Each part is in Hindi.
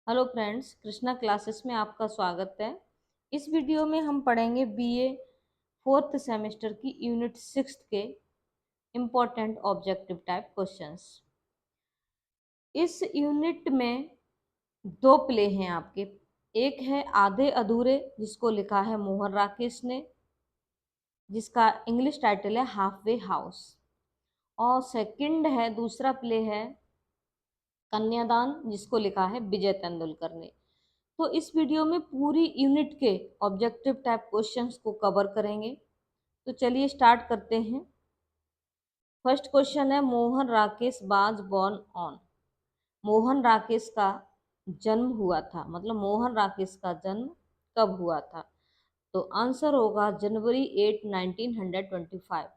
हेलो फ्रेंड्स, कृष्णा क्लासेस में आपका स्वागत है। इस वीडियो में हम पढ़ेंगे बीए फोर्थ सेमेस्टर की यूनिट 6 के इम्पोर्टेंट ऑब्जेक्टिव टाइप क्वेश्चंस। इस यूनिट में दो प्ले हैं आपके। एक है आधे अधूरे, जिसको लिखा है मोहन राकेश ने, जिसका इंग्लिश टाइटल है हाफ वे हाउस। और सेकंड है, दूसरा प्ले है कन्यादान, जिसको लिखा है विजय तेंदुलकर ने। तो इस वीडियो में पूरी यूनिट के ऑब्जेक्टिव टाइप क्वेश्चंस को कवर करेंगे। तो चलिए स्टार्ट करते हैं। फर्स्ट क्वेश्चन है, मोहन राकेश बाज बॉर्न ऑन। मोहन राकेश का जन्म हुआ था, मतलब मोहन राकेश का जन्म कब हुआ था? तो आंसर होगा जनवरी 8 1925।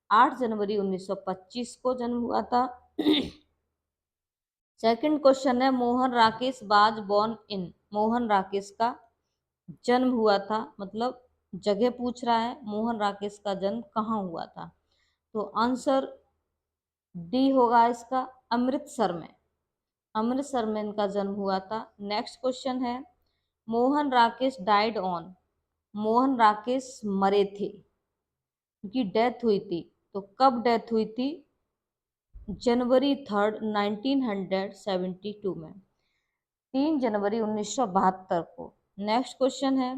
8 जनवरी 1925 को जन्म हुआ था। सेकंड क्वेश्चन है, मोहन राकेश बाज बॉर्न इन। मोहन राकेश का जन्म हुआ था, मतलब जगह पूछ रहा है, मोहन राकेश का जन्म कहाँ हुआ था? तो आंसर डी होगा इसका, अमृतसर में। अमृतसर में इनका जन्म हुआ था। नेक्स्ट क्वेश्चन है, मोहन राकेश डाइड ऑन। मोहन राकेश मरे थे, उनकी डेथ हुई थी। तो कब डेथ हुई थी? जनवरी 3 1972 में, 3 जनवरी 1972 को। नेक्स्ट क्वेश्चन है,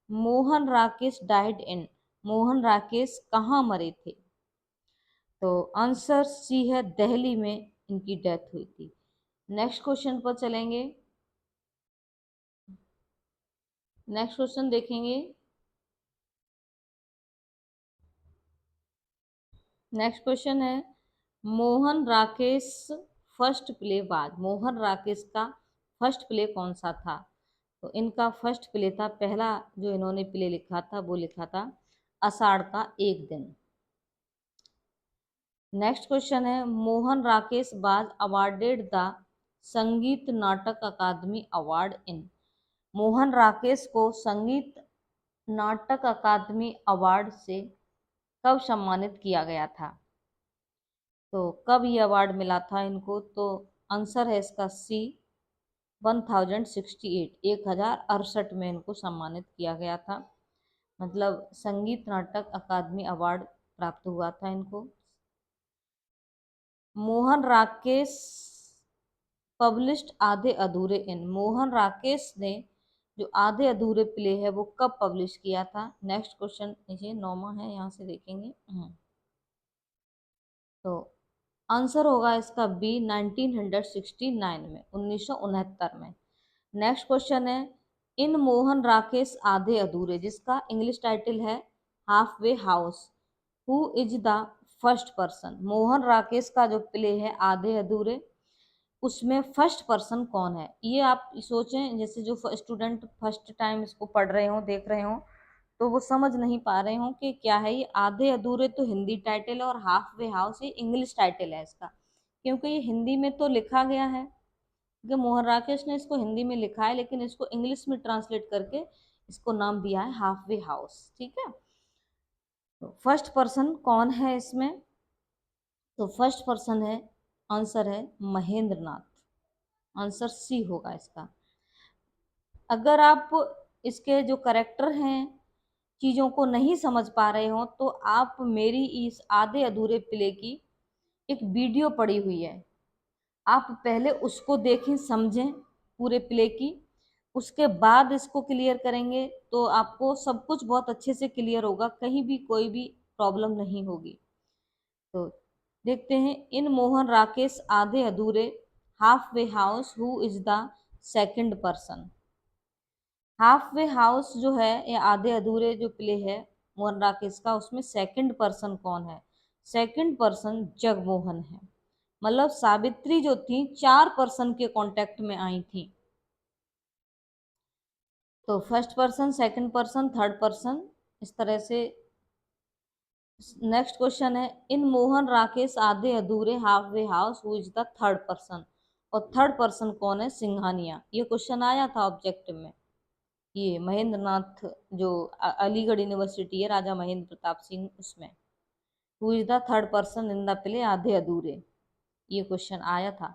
मोहन राकेश डाइड इन। मोहन राकेश कहाँ मरे थे? तो आंसर सी है, दिल्ली में इनकी डेथ हुई थी। नेक्स्ट क्वेश्चन पर चलेंगे। नेक्स्ट क्वेश्चन देखेंगे। नेक्स्ट क्वेश्चन है, मोहन राकेश फर्स्ट प्ले बाज। मोहन राकेश का फर्स्ट प्ले कौन सा था? तो इनका फर्स्ट प्ले था, पहला जो इन्होंने प्ले लिखा था वो लिखा था आषाढ़ का एक दिन। नेक्स्ट क्वेश्चन है, मोहन राकेश बाज अवार्डेड द संगीत नाटक अकादमी अवार्ड इन। मोहन राकेश को संगीत नाटक अकादमी अवार्ड से कब सम्मानित किया गया था? तो कब ये अवार्ड मिला था इनको? तो आंसर है इसका सी, 1068, 1068 में इनको सम्मानित किया गया था। मतलब संगीत नाटक अकादमी अवार्ड प्राप्त हुआ था इनको। मोहन राकेश पब्लिश्ड आधे अधूरे इन। मोहन राकेश ने जो आधे अधूरे प्ले है वो कब पब्लिश किया था? नेक्स्ट क्वेश्चन नीचे 9वां है, यहाँ से देखेंगे। तो आंसर होगा इसका बी, 1969 में, 1969 में। नेक्स्ट क्वेश्चन है, इन मोहन राकेश आधे अधूरे, जिसका इंग्लिश टाइटल है half way house, who is the first person. Mohan Rakesh का जो प्ले है आधे अधूरे, उसमें फर्स्ट पर्सन कौन है? ये आप सोचें, जैसे जो स्टूडेंट फर्स्ट टाइम इसको पढ़ रहे हो, देख रहे हो, तो वो समझ नहीं पा रहे हो कि क्या है ये। आधे अधूरे तो हिंदी टाइटल है और हाफ वे हाउस ये इंग्लिश टाइटल है इसका, क्योंकि ये हिंदी में तो लिखा गया है, क्योंकि मोहन राकेश ने इसको हिंदी में लिखा है, लेकिन इसको इंग्लिश में ट्रांसलेट करके इसको नाम दिया है हाफ वे हाउस। ठीक है, तो फर्स्ट पर्सन कौन है इसमें? तो फर्स्ट पर्सन है, आंसर है महेंद्र नाथ। आंसर सी होगा इसका। अगर आप इसके जो करेक्टर हैं, चीज़ों को नहीं समझ पा रहे हो, तो आप मेरी इस आधे अधूरे प्ले की एक वीडियो पड़ी हुई है, आप पहले उसको देखें, समझें पूरे प्ले की, उसके बाद इसको क्लियर करेंगे तो आपको सब कुछ बहुत अच्छे से क्लियर होगा, कहीं भी कोई भी प्रॉब्लम नहीं होगी। तो देखते हैं, इन Mohan Rakesh Aadhe Adhure halfway house, who is the second person. Half way house जो है, ये आधे अधूरे जो प्ले है मोहन राकेश का, उसमें सेकंड पर्सन कौन है? सेकंड पर्सन जगमोहन है। मतलब सावित्री जो थी 4 पर्सन के कांटेक्ट में आई थी। तो first person, second person, third person, इस तरह से। नेक्स्ट क्वेश्चन है, इन Mohan Rakesh Aadhe Adhure halfway house, who is the third person. और थर्ड पर्सन कौन है? सिंघानिया। ये क्वेश्चन आया था ऑब्जेक्टिव में। ये महेंद्र नाथ, जो अलीगढ़ यूनिवर्सिटी है, राजा महेंद्र प्रताप सिंह, उसमें who is the third person in the play आधे अधूरे, ये क्वेश्चन आया था।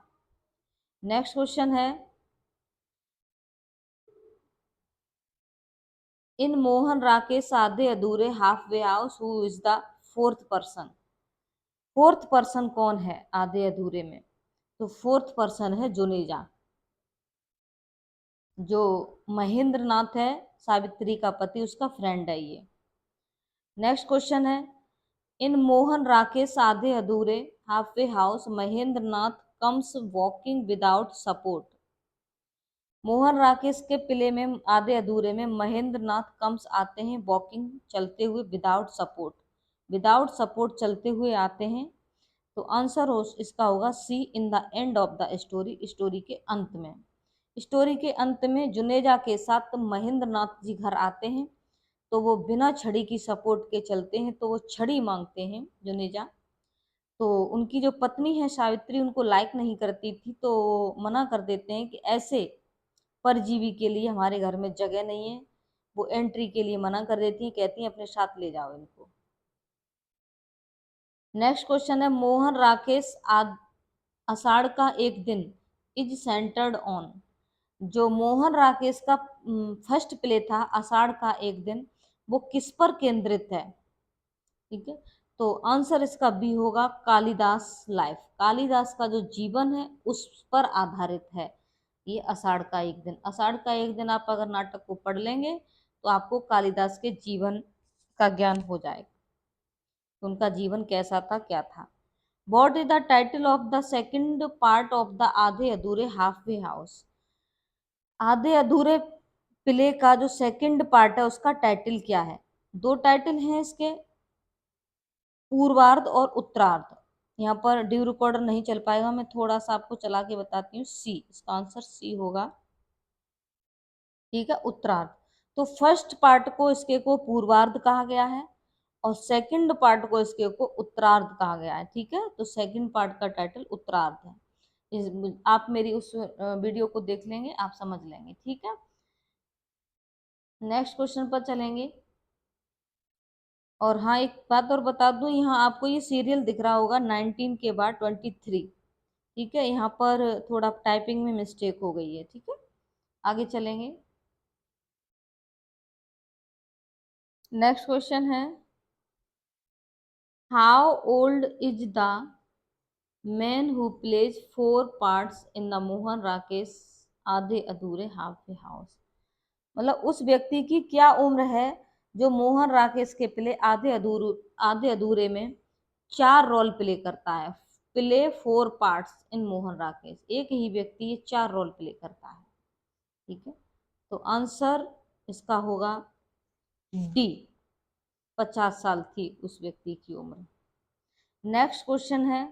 नेक्स्ट क्वेश्चन है, इन Mohan Rakesh Aadhe Adhure halfway house who is the fourth person. Fourth person कौन है आधे अधूरे में? तो फोर्थ पर्सन है जुनेजा, जो महेंद्र नाथ है सावित्री का पति, उसका फ्रेंड है ये। नेक्स्ट क्वेश्चन है, इन Mohan Rakesh Aadhe Adhure halfway house Mahendra Nath comes walking without support. Mohan Rakesh के प्ले में आधे अधूरे में महेंद्र नाथ कम्स आते हैं वॉकिंग, चलते हुए, विदाउट सपोर्ट, विदाउट सपोर्ट चलते हुए आते हैं। तो आंसर हो इसका होगा C, in the end of the story, story के अंत में। स्टोरी के अंत में जुनेजा के साथ महेंद्र नाथ जी घर आते हैं, तो वो बिना छड़ी की सपोर्ट के चलते हैं, तो वो छड़ी मांगते हैं जुनेजा। तो उनकी जो पत्नी है सावित्री उनको लाइक नहीं करती थी, तो मना कर देते हैं कि ऐसे परजीवी के लिए हमारे घर में जगह नहीं है। वो एंट्री के लिए मना कर देती हैं, कहती हैं अपने साथ ले जाओ इनको। नेक्स्ट क्वेश्चन है, मोहन राकेश आषाढ़ का एक दिन इज सेंटर्ड ऑन। जो मोहन राकेश का फर्स्ट प्ले था आषाढ़ का एक दिन, वो किस पर केंद्रित है? ठीक है, तो आंसर इसका बी होगा, कालिदास लाइफ, कालिदास का जो जीवन है उस पर आधारित है ये आषाढ़ का एक दिन। आषाढ़ का एक दिन आप अगर नाटक को पढ़ लेंगे तो आपको कालिदास के जीवन का ज्ञान हो जाएगा, तो उनका जीवन कैसा था, क्या था। What is the title of the second part of the आधे अधूरे हाफ वे हाउस। आधे अधूरे प्ले का जो सेकंड पार्ट है उसका टाइटल क्या है? दो टाइटल हैं इसके, पूर्वार्ध और उत्तरार्ध। यहाँ पर ड्यू रिकॉर्डर नहीं चल पाएगा, मैं थोड़ा सा आपको चला के बताती हूँ। सी, इसका आंसर सी होगा। ठीक है, उत्तरार्ध। तो फर्स्ट पार्ट को इसके को पूर्वार्ध कहा गया है और सेकंड पार्ट को इसके को उत्तरार्ध कहा गया है। ठीक है, तो सेकंड पार्ट का टाइटल उत्तरार्ध है। आप मेरी उस वीडियो को देख लेंगे, आप समझ लेंगे। ठीक है, नेक्स्ट क्वेश्चन पर चलेंगे। और हाँ, एक बात और बता दूं, यहाँ आपको ये सीरियल दिख रहा होगा 19 के बाद 23। ठीक है, यहाँ पर थोड़ा टाइपिंग में मिस्टेक हो गई है। ठीक है, आगे चलेंगे। नेक्स्ट क्वेश्चन है, how old is the man who plays 4 parts in the Mohan Rakesh Aadhe Adhure halfway house. मतलब उस व्यक्ति की क्या उम्र है जो मोहन राकेश के प्ले आधे अधूरे में 4 रोल प्ले करता है। Play 4 parts in Mohan Rakesh, एक ही व्यक्ति ये 4 रोल प्ले करता है। ठीक है, तो आंसर इसका होगा डी, 50 साल थी उस व्यक्ति की उम्र। नेक्स्ट क्वेश्चन है,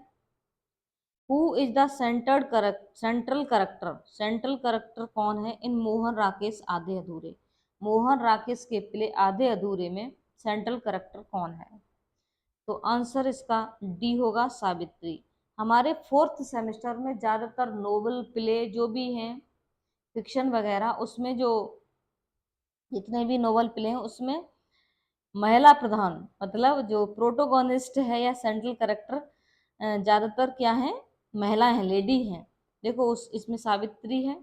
who is the central character. Central character कौन है इन मोहन राकेश आधे अधूरे? मोहन राकेश के प्ले आधे अधूरे में सेंट्रल करेक्टर कौन है? तो आंसर इसका डी होगा, सावित्री। हमारे 4th सेमेस्टर में ज़्यादातर नोवेल प्ले जो भी हैं, फिक्शन वगैरह, उसमें जो जितने भी नोवेल प्ले हैं उसमें महिला प्रधान, मतलब जो प्रोटोगोनिस्ट है या सेंट्रल करेक्टर ज़्यादातर क्या है, महिला है, लेडी हैं। देखो उस इसमें सावित्री है,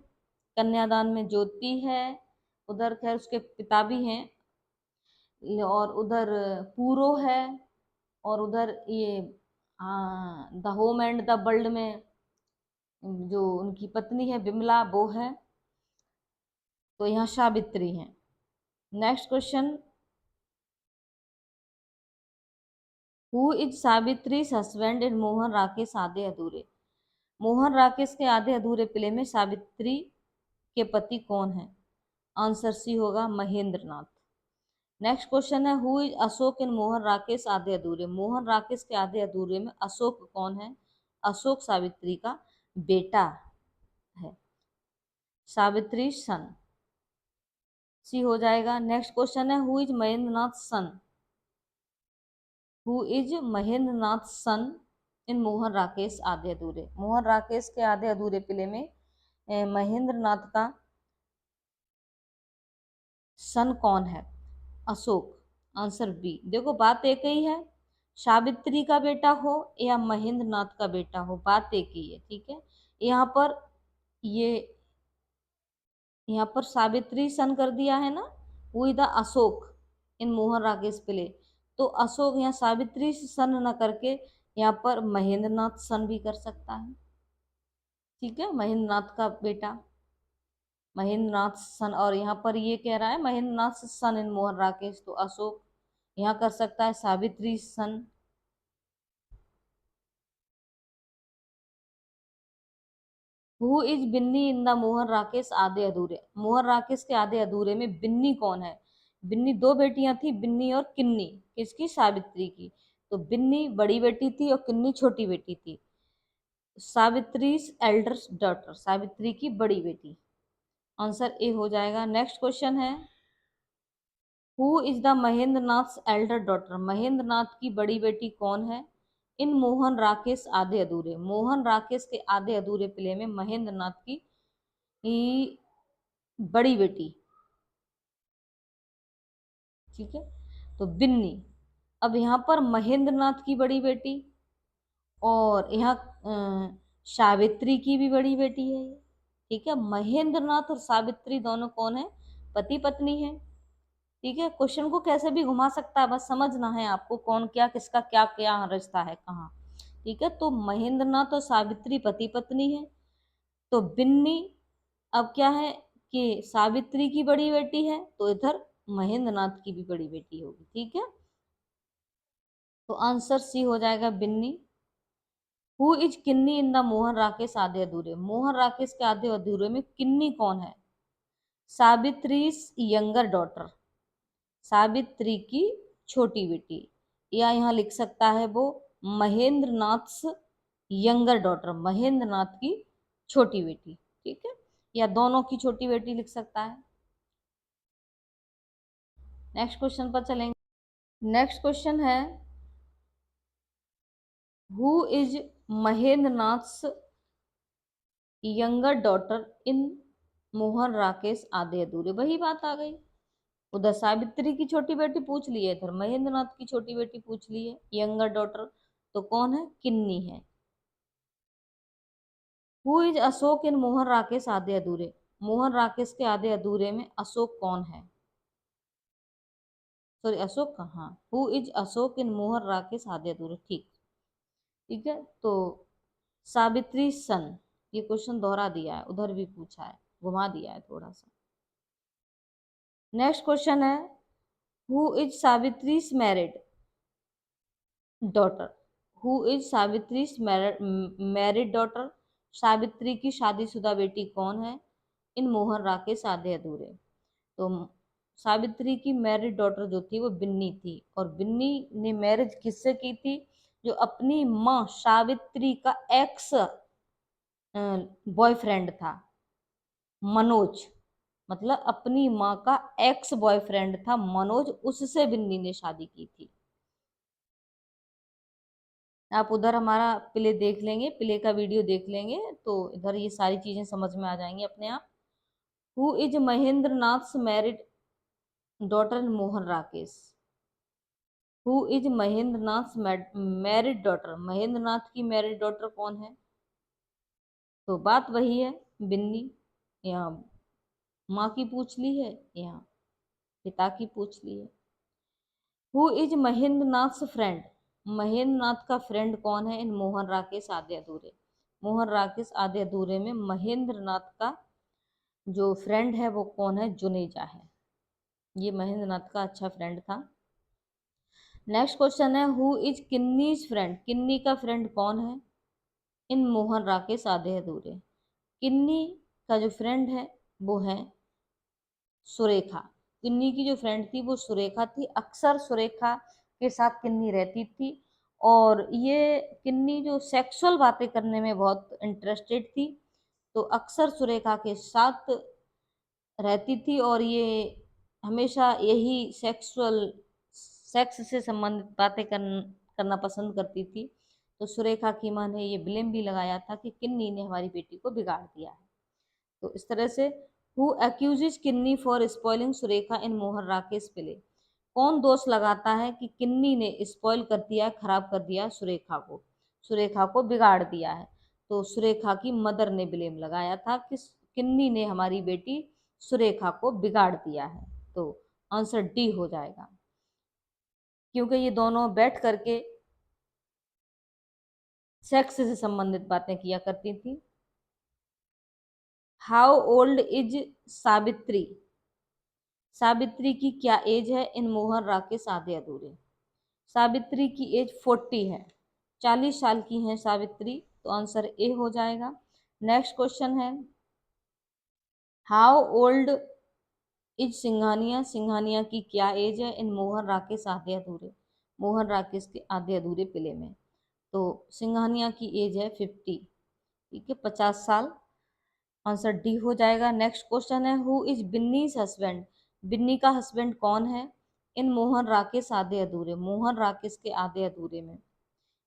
कन्यादान में ज्योति है, उधर खैर उसके पिता भी हैं, और उधर पूरो है, और उधर ये the home and the world में जो उनकी पत्नी है विमला, वो है। तो यहाँ सावित्री है। Next question, who is Savitri husband in Mohan Rakesh Aadhe Adhure. Mohan Rakesh के आधे अधूरे प्ले में सावित्री के पति कौन है? आंसर सी होगा, महेंद्र नाथ। नेक्स्ट क्वेश्चन है, हु इज अशोक इन मोहन राकेश आधे अधूरे। मोहन राकेश के आधे अधूरे में अशोक कौन है? अशोक सावित्री का बेटा है, सावित्री सन, सी हो जाएगा। नेक्स्ट क्वेश्चन है, who is Mahendra Nath son. Who is Mahendra Nath son in Mohan Rakesh Aadhe Adhure. Mohan Rakesh के आधे अधूरे प्ले में महेंद्र नाथ का सन कौन है? Ashok, answer B. देखो बात एक ही है, सावित्री का बेटा हो या महेंद्र नाथ का बेटा हो, बात एक ही है। ठीक है, यहाँ पर ये यहाँ पर सावित्री सन कर दिया है ना, who is the Ashok in Mohan Rakesh play. तो अशोक यहाँ सावित्री सन न करके यहाँ पर महेंद्र नाथ सन भी कर सकता है। ठीक है, महेंद्र नाथ का बेटा महेंद्र नाथ सन, और यहाँ पर ये कह रहा है महेंद्र नाथ सन इन मोहन राकेश, तो अशोक यहाँ कर सकता है Savitri son. Who is Binni in the Mohan Rakesh Aadhe Adhure. Mohan Rakesh के आधे अधूरे में बिन्नी कौन है। बिन्नी दो बेटियां थी, बिन्नी और किन्नी, किसकी, सावित्री की। तो बिन्नी बड़ी बेटी थी और किन्नी छोटी बेटी थी। सावित्री एल्डर डॉटर, सावित्री की बड़ी बेटी। आंसर ए हो जाएगा। नेक्स्ट क्वेश्चन है who is the Mahendra Nath elder daughter. Mahendra Nath की बड़ी बेटी कौन है इन मोहन राकेश आधे अधूरे। मोहन राकेश के आधे अधूरे प्ले में महेंद्र नाथ की बड़ी बेटी, ठीक है, तो बिन्नी। अब यहाँ पर महेंद्र नाथ की बड़ी बेटी और यहाँ सावित्री की भी बड़ी बेटी है। ठीक है, महेंद्र नाथ और सावित्री दोनों कौन है, पति पत्नी है। ठीक है, क्वेश्चन को कैसे भी घुमा सकता है, बस समझना है आपको कौन क्या, किसका क्या क्या रिश्ता है कहाँ। ठीक है, तो महेंद्र नाथ और सावित्री पति पत्नी है। तो बिन्नी अब क्या है कि सावित्री की बड़ी बेटी है, तो इधर महेंद्र नाथ की भी बड़ी बेटी होगी। ठीक है, तो आंसर सी हो जाएगा Binni. Who is Kinni in the Mohan Rakesh Aadhe Adhure. Mohan Rakesh के आधे अधूरे में किन्नी कौन है, सावित्री यंगर डॉटर, सावित्री की छोटी बेटी, या यहाँ लिख सकता है वो महेंद्र नाथ यंगर डॉटर, महेंद्र नाथ की छोटी बेटी। ठीक है, या दोनों की छोटी बेटी लिख सकता है। नेक्स्ट क्वेश्चन पर चलेंगे। नेक्स्ट क्वेश्चन है who is Mahendra Nath younger daughter in Mohan Rakesh Aadhe अधूरे। वही बात आ गई, उधर सावित्री की छोटी बेटी पूछ ली है, इधर महेंद्र नाथ की छोटी बेटी पूछ ली है, यंगर डॉटर, तो कौन है, किन्नी है। हु इज अशोक इन मोहन राकेश आधे अधूरे। मोहन राकेश के आधे अधूरे में अशोक कौन है, सॉरी अशोक कहाँ, हु इज अशोक इन मोहन राकेश आधे अधूरे। ठीक, ठीक है, तो सावित्री सन, ये क्वेश्चन दोहरा दिया है, उधर भी पूछा है, घुमा दिया है थोड़ा सा। नेक्स्ट क्वेश्चन है who is Savitri married daughter. Who is Savitri married daughter. Savitri की शादीशुदा बेटी कौन है इन मोहन राकेश आधे अधूरे। तो सावित्री की मैरिड डॉटर जो थी वो बिन्नी थी, और बिन्नी ने मैरिज किससे की थी, जो अपनी माँ सावित्री का एक्स बॉयफ्रेंड था, मनोज, मतलब अपनी माँ का एक्स बॉयफ्रेंड था मनोज, उससे बिन्नी ने शादी की थी। आप उधर हमारा प्ले देख लेंगे, प्ले का वीडियो देख लेंगे तो इधर ये सारी चीजें समझ में आ जाएंगी अपने आप। Who is Mahendra Nath married daughter Mohan Rakesh. Who is Mahendra Nath married daughter. Mahendra Nath की मैरिड डॉटर कौन है, तो बात वही है, बिन्नी। यहाँ माँ की पूछ ली है, यहाँ पिता की पूछ ली है। Who is Mahendra Nath friend. Mahendra Nath का फ्रेंड कौन है इन मोहन राकेश आधे अधूरे। मोहन राकेश आधे अधूरे में महेंद्र नाथ का जो फ्रेंड है वो कौन है, जुनेजा है। ये महेंद्र नाथ का अच्छा फ्रेंड था। नेक्स्ट क्वेश्चन है हु इज किन्नीज फ्रेंड। किन्नी का फ्रेंड कौन है इन मोहन राकेश आधे अधूरे। किन्नी का जो फ्रेंड है वो है सुरेखा। किन्नी की जो फ्रेंड थी वो सुरेखा थी, अक्सर सुरेखा के साथ किन्नी रहती थी, और ये किन्नी जो सेक्सुअल बातें करने में बहुत इंटरेस्टेड थी, तो अक्सर सुरेखा के साथ रहती थी, और ये हमेशा यही सेक्स से संबंधित बातें करना पसंद करती थी। तो सुरेखा की माँ ने ये ब्लेम भी लगाया था कि किन्नी ने हमारी बेटी को बिगाड़ दिया है। तो इस तरह से who accuses Kinni for spoiling Surekha in Mohan Rakesh play. कौन दोष लगाता है कि किन्नी ने स्पॉइल कर दिया, खराब कर दिया सुरेखा को, सुरेखा को बिगाड़ दिया है। तो सुरेखा की मदर ने ब्लेम लगाया था कि किन्नी ने हमारी बेटी सुरेखा को बिगाड़ दिया है। तो आंसर डी हो जाएगा, क्योंकि ये दोनों बैठ करके सेक्स से संबंधित बातें किया करती थी। How old is Savitri? Savitri की क्या एज है इन मोहन राकेश आधे अधूरे? सावित्री की एज 40 है, 40 साल की है सावित्री, तो आंसर ए हो जाएगा। नेक्स्ट क्वेश्चन है, how old is Singhania? Singhania की क्या एज है इन मोहन राकेश आधे अधूरे? मोहन राकेश के आधे अधूरे प्ले में, तो सिंघानिया की एज है 50, ठीक है, 50 साल, आंसर डी हो जाएगा। नेक्स्ट क्वेश्चन है, हु इज बिन्नीज हस्बैंड? बिन्नी का हस्बैंड कौन है इन मोहन राकेश आधे अधूरे? मोहन राकेश के आधे अधूरे में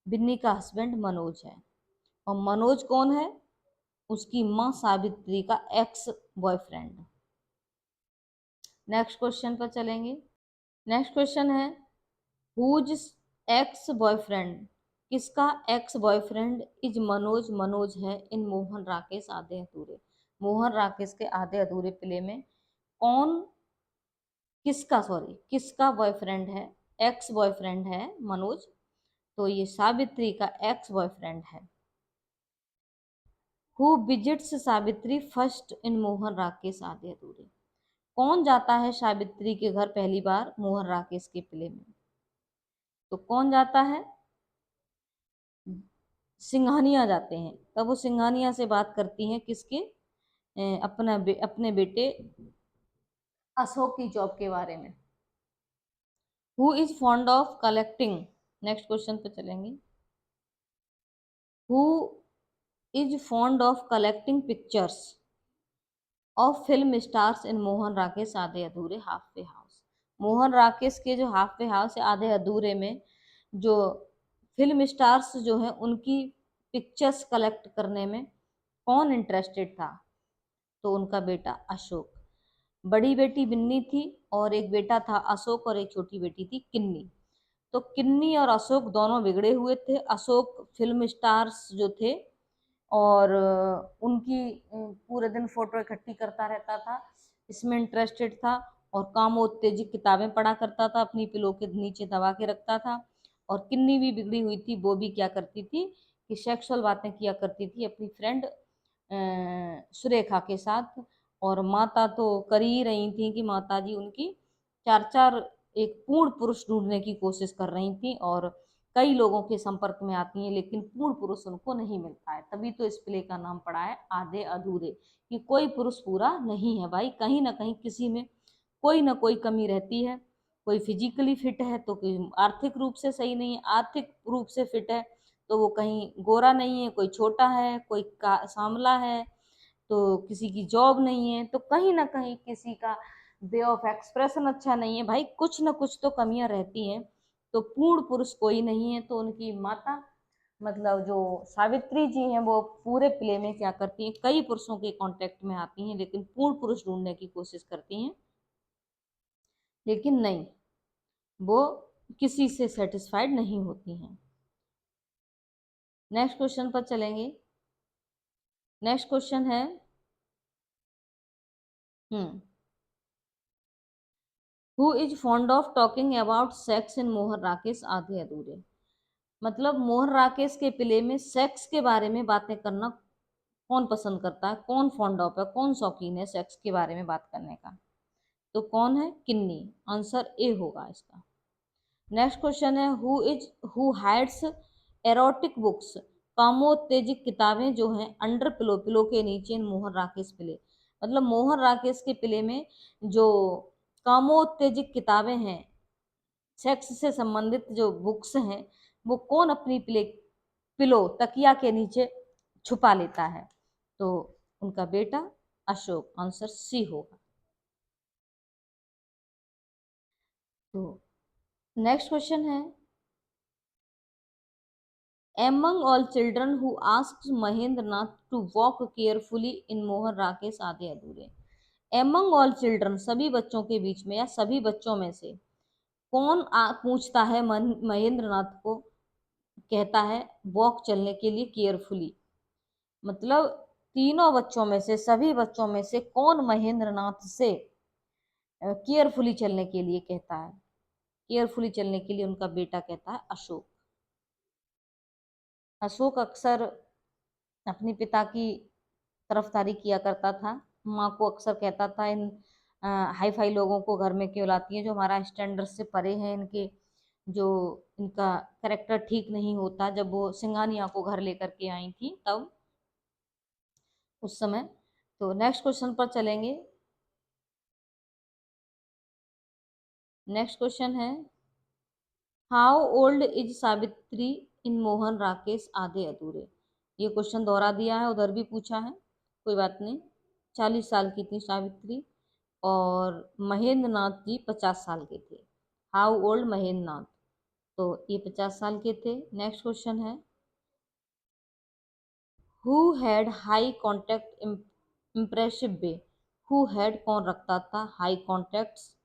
बिन्नी का हस्बैंड मनोज है, और मनोज कौन है? उसकी माँ सावित्री का एक्स बॉयफ्रेंड। नेक्स्ट क्वेश्चन पर चलेंगे। नेक्स्ट क्वेश्चन है, हुज एक्स बॉयफ्रेंड? किसका ex boyfriend is Manoj? Manoj है इन मोहन राकेश आधे अधूरे। मोहन राकेश के आधे अधूरे प्ले में कौन, किसका बॉयफ्रेंड है? एक्स बॉयफ्रेंड है मनोज, तो ये सावित्री का एक्स बॉयफ्रेंड है। Who visits Savitri first in Mohan Rakesh Aadhe अधूरे? कौन जाता है सावित्री के घर पहली बार मोहन राकेश के प्ले में? तो कौन जाता है? सिंघानिया जाते हैं। तब वो सिंघानिया से बात करती हैं किसके, अपने बेटे अशोक की जॉब के बारे में। Who is fond of collecting? Next question पे चलेंगे। Who is fond of collecting pictures of film stars in Mohan Rakesh Aadhe Adhure halfway house? Mohan Rakesh के जो हाफ वे हाउस आधे अधूरे में जो फिल्म स्टार्स जो हैं उनकी पिक्चर्स कलेक्ट करने में कौन इंटरेस्टेड था? तो उनका बेटा अशोक। बड़ी बेटी बिन्नी थी और एक बेटा था अशोक और एक छोटी बेटी थी किन्नी। तो किन्नी और अशोक दोनों बिगड़े हुए थे। अशोक फिल्म स्टार्स जो थे और उनकी पूरे दिन फोटो इकट्ठी करता रहता था, इसमें इंटरेस्टेड था, और कामोत्तेजक किताबें पढ़ा करता था, अपनी पिलो के नीचे दबा के रखता था। और किन्नी भी बिगड़ी हुई थी, वो भी क्या करती थी कि सेक्सुअल बातें किया करती थी अपनी फ्रेंड सुरेखा के साथ। और माता तो कर ही रही थी कि माता जी उनकी चार चार एक पूर्ण पुरुष ढूंढने की कोशिश कर रही थी, और कई लोगों के संपर्क में आती हैं, लेकिन पूर्ण पुरुष उनको नहीं मिलता है। तभी तो इस प्ले का नाम पड़ा है आधे अधूरे, कि कोई पुरुष पूरा नहीं है भाई, कहीं ना कहीं किसी में कोई ना कोई कमी रहती है। कोई फिजिकली फिट है तो कोई आर्थिक रूप से सही नहीं है, आर्थिक रूप से फिट है तो वो कहीं गोरा नहीं है, कोई छोटा है, कोई सांवला है, तो किसी की जॉब नहीं है, तो कहीं ना कहीं किसी का वे ऑफ एक्सप्रेशन अच्छा नहीं है। भाई कुछ ना कुछ तो कमियां रहती हैं, तो पूर्ण पुरुष कोई नहीं है। तो उनकी माता मतलब जो सावित्री जी हैं वो पूरे प्ले में क्या करती हैं, कई पुरुषों के कांटेक्ट में आती हैं, लेकिन पूर्ण पुरुष ढूंढने की कोशिश करती हैं, लेकिन नहीं, वो किसी से सेटिस्फाइड नहीं होती हैं। नेक्स्ट क्वेश्चन पर चलेंगे। नेक्स्ट क्वेश्चन है, who is fond of talking about sex in Mohan Rakesh Aadhe Adhure? मतलब मोहन राकेश के प्ले में सेक्स के बारे में बातें करना कौन पसंद करता है, कौन फॉन्ड ऑफ है, कौन शौकीन है सेक्स के बारे में बात करने का? तो कौन है? किन्नी, आंसर ए होगा इसका। नेक्स्ट क्वेश्चन है, हु हाइड्स एरोटिक बुक्स? कामोत्तेजक किताबें जो हैं अंडर पिलो, पिलो के नीचे इन मोहन राकेश प्ले। मतलब मोहन राकेश के प्ले में जो कामोत्तेजक किताबें हैं, सेक्स से संबंधित जो बुक्स हैं, वो कौन अपनी पिलो तकिया के नीचे छुपा लेता है? तो उनका बेटा अशोक, आंसर सी होगा। तो नेक्स्ट क्वेश्चन है, among all children who asked Mahendra Nath to walk carefully in Mohan Rakesh Aadhe Adhure? Among all children, सभी बच्चों के बीच में या सभी बच्चों में से कौन पूछता है महेंद्र नाथ को, कहता है वॉक चलने के लिए केयरफुली? मतलब तीनों बच्चों में से, सभी बच्चों में से कौन महेंद्र नाथ से केयरफुली चलने के लिए कहता है, केयरफुली चलने के लिए उनका बेटा कहता है अशोक। अशोक अक्सर अपने पिता की तरफदारी किया करता था। माँ को अक्सर कहता था इन हाई फाई लोगों को घर में क्यों लाती हैं, जो हमारा स्टैंडर्ड से परे हैं, इनके जो इनका करेक्टर ठीक नहीं होता। जब वो सिंघानिया को घर लेकर के आई थी तब उस समय। तो नेक्स्ट क्वेश्चन पर चलेंगे। नेक्स्ट क्वेश्चन है, हाउ ओल्ड इज सावित्री इन मोहन राकेश आधे अधूरे। ये क्वेश्चन दोहरा दिया है, उधर भी पूछा है, कोई बात नहीं। 40 साल की थी सावित्री और महेंद्र नाथ जी 50 साल के थे। हाउ ओल्ड महेंद्र नाथ, तो ये 50 साल के थे। नेक्स्ट क्वेश्चन है, who had high contact impressive way. Who had कौन रखता था high contacts,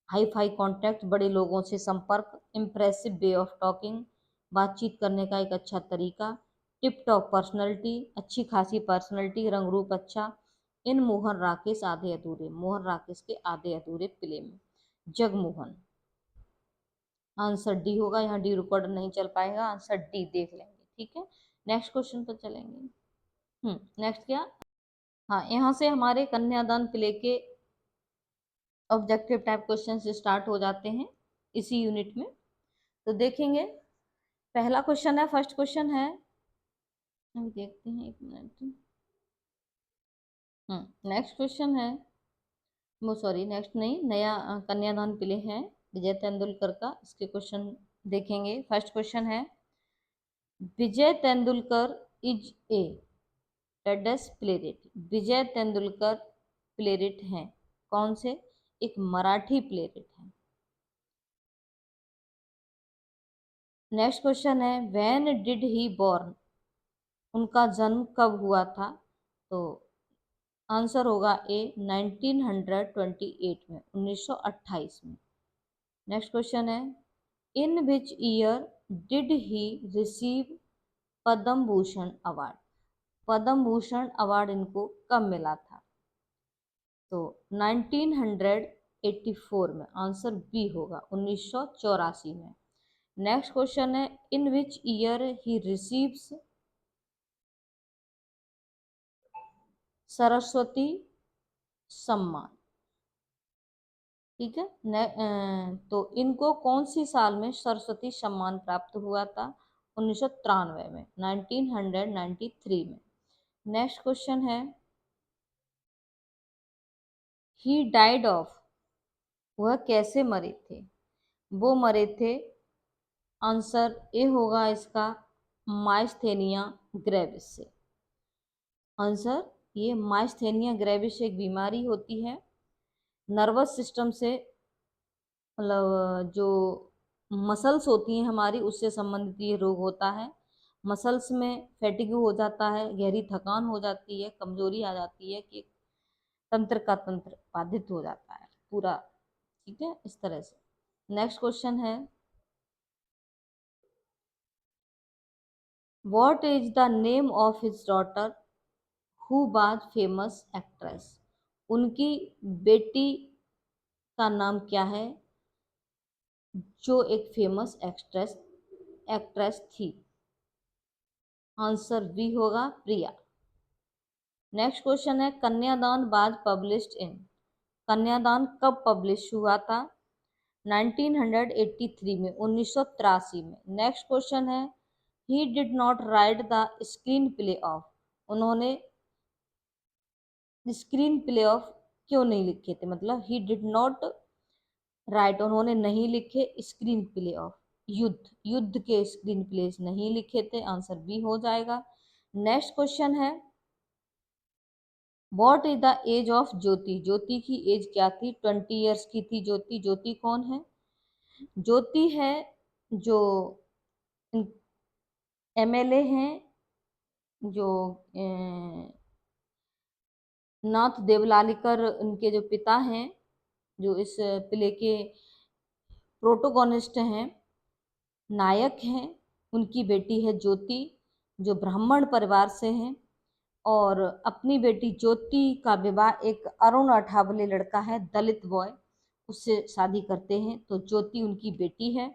hi fi contact, बड़े लोगों से संपर्क, इम्प्रेसिव वे ऑफ टॉकिंग, बातचीत करने का एक अच्छा तरीका, टिप टॉप पर्सनैलिटी, अच्छी खासी पर्सनैलिटी, रंग रूप अच्छा। इन मोहन राकेश आधे अधूरे, मोहन राकेश के आधे अधूरे प्ले में जगमोहन। आंसर डी होगा, यहाँ डी रिकॉर्ड नहीं चल पाएगा, आंसर डी देख लेंगे, ठीक है। नेक्स्ट क्वेश्चन पर चलेंगे। नेक्स्ट क्या, हाँ यहाँ से हमारे कन्यादान प्ले के ऑब्जेक्टिव टाइप क्वेश्चन से स्टार्ट हो जाते हैं इसी यूनिट में। तो देखेंगे, पहला क्वेश्चन है, फर्स्ट क्वेश्चन है, हम देखते हैं, एक मिनट। नेक्स्ट क्वेश्चन है, वो सॉरी नेक्स्ट नहीं, नया कन्यादान प्ले है विजय तेंदुलकर का, इसके क्वेश्चन देखेंगे। फर्स्ट क्वेश्चन है, विजय तेंदुलकर इज ए टेडेस प्लेरेट। विजय तेंदुलकर प्लेरेट हैं, कौन से, एक मराठी प्लेरेट है। नेक्स्ट क्वेश्चन है, व्हेन डिड ही बॉर्न, उनका जन्म कब हुआ था। तो आंसर होगा ए 1928 में, 1928 में। नेक्स्ट क्वेश्चन है, in which year did he receive Padma Bhushan award. Padma Bhushan award इनको कब मिला था। तो 1984 में, आंसर बी होगा, 1984 में। नेक्स्ट क्वेश्चन है, in which year he receives Saraswati Samman, ठीक है। तो इनको कौन सी साल में सरस्वती सम्मान प्राप्त हुआ था, 1993 में, 1993 में। नेक्स्ट क्वेश्चन है, ही डाइड ऑफ, वह कैसे मरे थे। वो मरे थे, आंसर ए होगा इसका, माइस्थेनिया ग्रेविस से। आंसर ये माइस्थेनिया ग्रेविस एक बीमारी होती है, नर्वस सिस्टम से, मतलब जो मसल्स होती हैं हमारी, उससे संबंधित ये रोग होता है। मसल्स में फैटिग हो जाता है, गहरी थकान हो जाती है, कमजोरी आ जाती है, कि तंत्र का तंत्र बाधित हो जाता है पूरा, ठीक है, इस तरह से। नेक्स्ट क्वेश्चन है, what is the name of his daughter who was famous actress. उनकी बेटी का नाम क्या है जो एक फेमस एक्ट्रेस एक्ट्रेस थी। आंसर बी होगा, प्रिया। नेक्स्ट क्वेश्चन है, कन्यादान बाद पब्लिश्ड इन, कन्यादान कब पब्लिश हुआ था, 1983 में, 1983 में। नेक्स्ट क्वेश्चन है, he did not right the screen play of, उन्होंने स्क्रीन प्ले ऑफ क्यों नहीं लिखे थे, मतलब ही डिड नॉट राइट, उन्होंने नहीं लिखे स्क्रीन प्ले ऑफ, युद्ध, युद्ध के स्क्रीन प्लेस नहीं लिखे थे, आंसर बी हो जाएगा। नेक्स्ट क्वेश्चन है, what is the age of Jyoti, Jyoti की एज क्या थी, 20 ईयर्स की थी ज्योति। ज्योति कौन है, ज्योति है जो एमएलए हैं, जो नाथ देवलालीकर उनके जो पिता हैं, जो इस प्ले के प्रोटोगोनिस्ट हैं, नायक हैं, उनकी बेटी है ज्योति, जो ब्राह्मण परिवार से हैं और अपनी बेटी ज्योति का विवाह एक अरुण अठावले लड़का है, दलित बॉय, उससे शादी करते हैं। तो ज्योति उनकी बेटी है।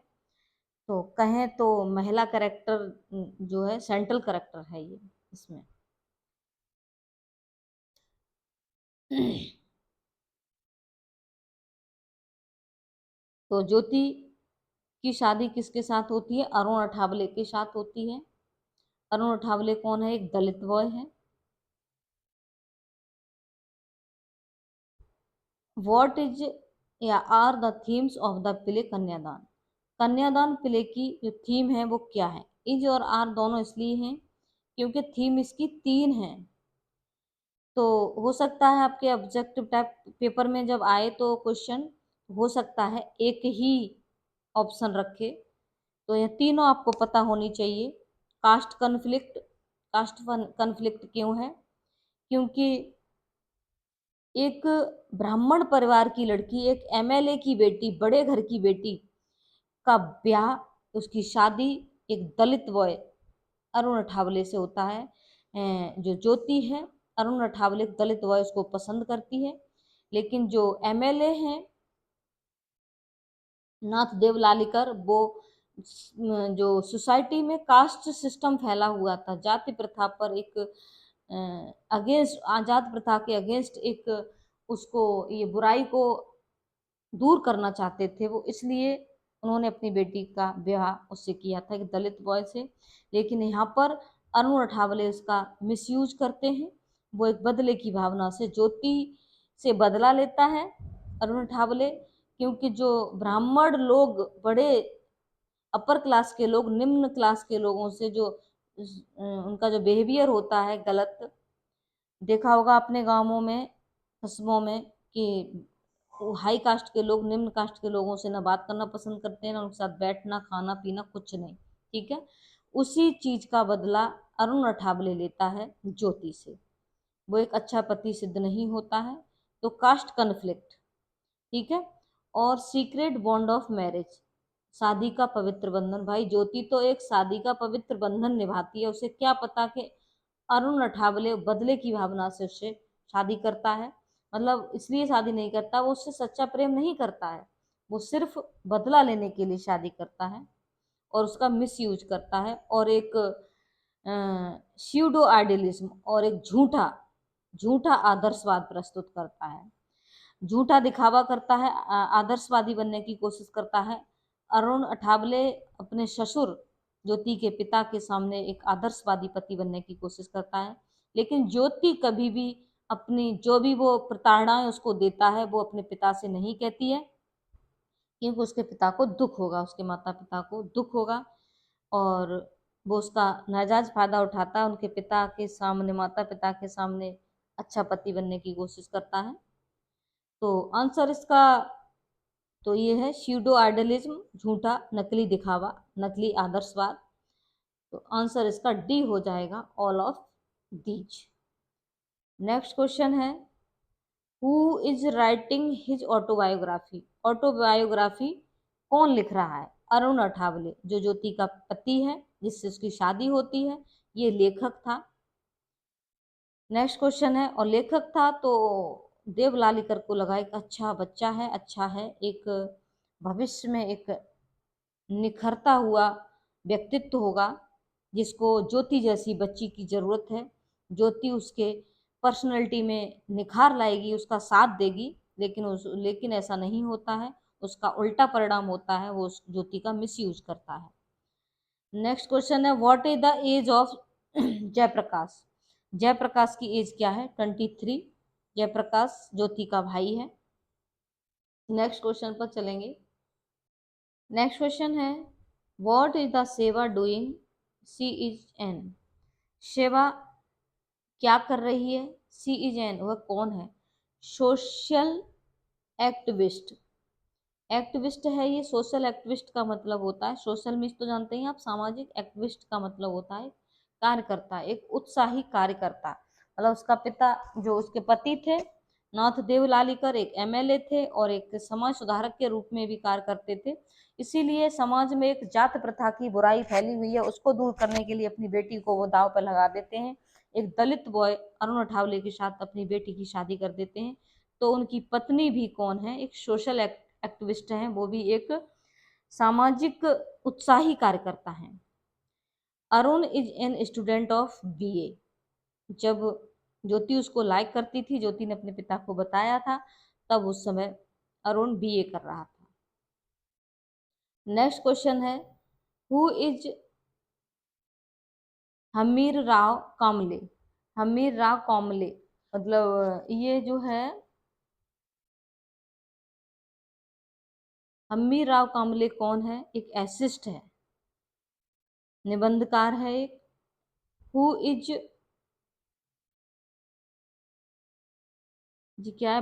तो कहें तो महिला कैरेक्टर जो है सेंट्रल कैरेक्टर है ये इसमें। तो ज्योति की शादी किसके साथ होती है? अरुण अठावले के साथ होती है। अरुण अठावले कौन है? एक दलित बॉय है। व्हाट इज या are the themes of the play Kanyadaan? Kanyadaan play की जो थीम है वो क्या है? इज और आर दोनों इसलिए हैं क्योंकि थीम इसकी 3 है। तो हो सकता है आपके ऑब्जेक्टिव टाइप पेपर में जब आए तो क्वेश्चन हो सकता है एक ही ऑप्शन रखे। तो ये तीनों आपको पता होनी चाहिए। कास्ट कन्फ्लिक्ट, कास्ट कन्फ्लिक्ट क्यों है? क्योंकि एक ब्राह्मण परिवार की लड़की, एक एमएलए की बेटी, बड़े घर की बेटी का ब्याह, उसकी शादी एक दलित बॉय अरुण अठावले से होता है। जो ज्योति है, अरुण अठावले दलित बॉय उसको पसंद करती है। लेकिन जो एमएलए हैं नाथ देवलालीकर, वो जो सोसाइटी में कास्ट सिस्टम फैला हुआ था, जाति प्रथा पर एक अगेंस्ट, जाति प्रथा के अगेंस्ट एक उसको ये बुराई को दूर करना चाहते थे वो, इसलिए उन्होंने अपनी बेटी का विवाह उससे किया था, एक दलित बॉय से। लेकिन यहाँ पर अरुण अठावले उसका मिसयूज करते हैं। वो एक बदले की भावना से ज्योति से बदला लेता है अरुण अठावले, क्योंकि जो ब्राह्मण लोग, बड़े अपर क्लास के लोग निम्न क्लास के लोगों से जो उनका जो बिहेवियर होता है गलत, देखा होगा अपने गांवों में, कस्बों में, कि हाई कास्ट के लोग निम्न कास्ट के लोगों से ना बात करना पसंद करते हैं, ना उनके साथ बैठना, खाना पीना, कुछ नहीं। ठीक है, उसी चीज का बदला अरुण अठावले लेता है ज्योति से। वो एक अच्छा पति सिद्ध नहीं होता है। तो कास्ट कन्फ्लिक्ट, ठीक है। और सीक्रेट बॉन्ड ऑफ मैरिज, शादी का पवित्र बंधन। भाई ज्योति तो एक शादी का पवित्र बंधन निभाती है, उसे क्या पता कि अरुण अठावले बदले की भावना से उससे शादी करता है। मतलब इसलिए शादी नहीं करता, वो उससे सच्चा प्रेम नहीं करता है, वो सिर्फ बदला लेने के लिए शादी करता है और उसका मिस यूज करता है, और एक स्यूडो आइडियलिज्म और एक झूठा झूठा आदर्शवाद प्रस्तुत करता है, झूठा दिखावा करता है, आदर्शवादी बनने की कोशिश करता है। अरुण अठावले अपने ससुर ज्योति के पिता के सामने एक आदर्शवादी पति बनने की कोशिश करता है, लेकिन ज्योति कभी भी अपनी जो भी वो प्रताड़नाएं उसको देता है वो अपने पिता से नहीं कहती है, क्योंकि उसके पिता को दुख होगा, उसके माता पिता को दुख होगा, और वो उसका नाजायज फायदा उठाता है, उनके पिता के सामने, माता पिता के सामने अच्छा पति बनने की कोशिश करता है। तो आंसर इसका तो ये है स्यूडो आइडलिज्म, झूठा नकली दिखावा, नकली आदर्शवाद। तो आंसर इसका डी हो जाएगा, all of these. Next question है, who is writing his autobiography? Autobiography कौन लिख रहा है? अरुण अठावले, जो ज्योति का पति है, जिससे उसकी शादी होती है, ये लेखक था। नेक्स्ट क्वेश्चन है, और लेखक था तो देवलालीकर को लगा एक अच्छा बच्चा है, अच्छा है, एक भविष्य में एक निखरता हुआ व्यक्तित्व होगा, जिसको ज्योति जैसी बच्ची की जरूरत है। ज्योति उसके पर्सनैलिटी में निखार लाएगी, उसका साथ देगी, लेकिन ऐसा नहीं होता है, उसका उल्टा परिणाम होता है, वो उस ज्योति का मिसयूज करता है। नेक्स्ट क्वेश्चन है, what is the age of Jayaprakash? Jayaprakash की एज क्या है? 23। जयप्रकाश ज्योति का भाई है। नेक्स्ट क्वेश्चन पर चलेंगे। नेक्स्ट क्वेश्चन है, व्हाट इज द सेवा डूइंग? सी इज एन, सेवा क्या कर रही है? सी इज एन, वह कौन है? Social activist. एक्टिविस्ट है ये। सोशल एक्टिविस्ट का मतलब होता है, सोशल मीन्स तो जानते हैं आप, सामाजिक। एक्टिविस्ट का मतलब होता है कार्यकर्ता, एक उत्साही कार्यकर्ता। मतलब उसका पिता, जो उसके पति थे नाथ देवलालीकर, एक एमएलए थे और एक समाज सुधारक के रूप में भी कार्य करते थे। इसीलिए समाज में एक जात प्रथा की बुराई फैली हुई है, उसको दूर करने के लिए अपनी बेटी को वो दांव पर लगा देते हैं एक दलित बॉय अरुण अठावले के साथ अपनी बेटी की शादी कर देते हैं। तो उनकी पत्नी भी कौन है? एक सोशल एक्टिविस्ट हैं, वो भी एक सामाजिक उत्साही कार्यकर्ता हैं। Arun is an student of BA. जब ज्योति उसको लाइक करती थी, ज्योति ने अपने पिता को बताया था, तब उस समय अरुण बीए कर रहा था। नेक्स्ट क्वेश्चन है, हु इज हमीर राव कामले? हमीर राव कामले मतलब ये जो है हमीर राव कामले कौन है? एक एसिस्ट है, निबंधकार है एक। हु इज जी क्या है?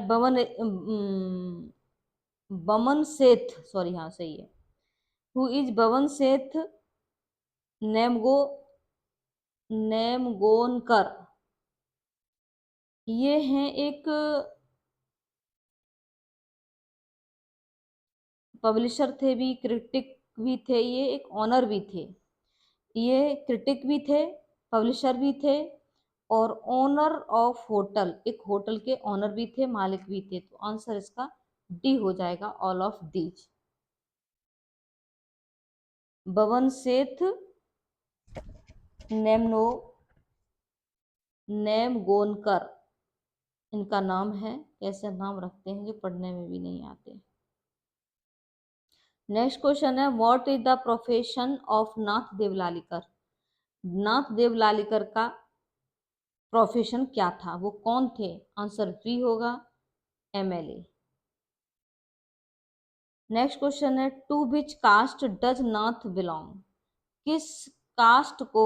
बमन सेठ, सॉरी, हाँ सही है। हु इज बमन सेठ नेमगोनकर? ये हैं एक पब्लिशर थे भी, क्रिटिक भी थे, ये एक ऑनर भी थे। ये क्रिटिक भी थे, पब्लिशर भी थे, और ओनर ऑफ होटल, एक होटल के ऑनर भी थे, मालिक भी थे। तो आंसर इसका डी हो जाएगा, ऑल ऑफ दीज। बवन सेठ नेमनो नेमगोनकर इनका नाम है। ऐसे नाम रखते हैं जो पढ़ने में भी नहीं आते। नेक्स्ट क्वेश्चन है, what is the profession of Nath Devlalikar? Nath Devlalikar का प्रोफेशन क्या था? वो कौन थे? आंसर बी होगा, एमएलए। नेक्स्ट क्वेश्चन है, to which caste does Nath belong? किस कास्ट को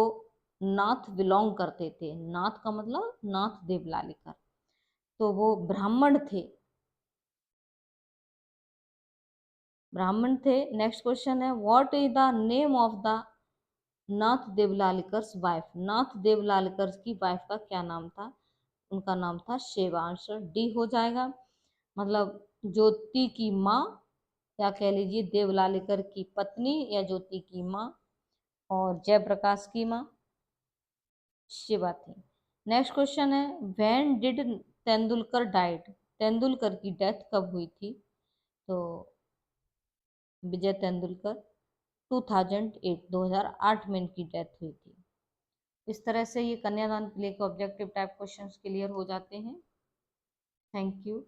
नाथ बिलोंग करते थे? नाथ का मतलब नाथ देवलालीकर, तो वो ब्राह्मण थे, ब्राह्मण थे। नेक्स्ट क्वेश्चन है, what is the name of the Nath Devlalikar wife? Nath Devlalikar की वाइफ का क्या नाम था? उनका नाम था शेबा। आंसर डी हो जाएगा, मतलब ज्योति की माँ, या कह लीजिए देवलालीकर की पत्नी, या ज्योति की माँ और जयप्रकाश की माँ शिवा थी। नेक्स्ट क्वेश्चन है, when did Tendulkar died? Tendulkar की डेथ कब हुई थी? तो विजय तेंदुलकर 2008 में इनकी डेथ हुई थी। इस तरह से ये कन्यादान के लिए ऑब्जेक्टिव टाइप क्वेश्चंस क्लियर हो जाते हैं। Thank you.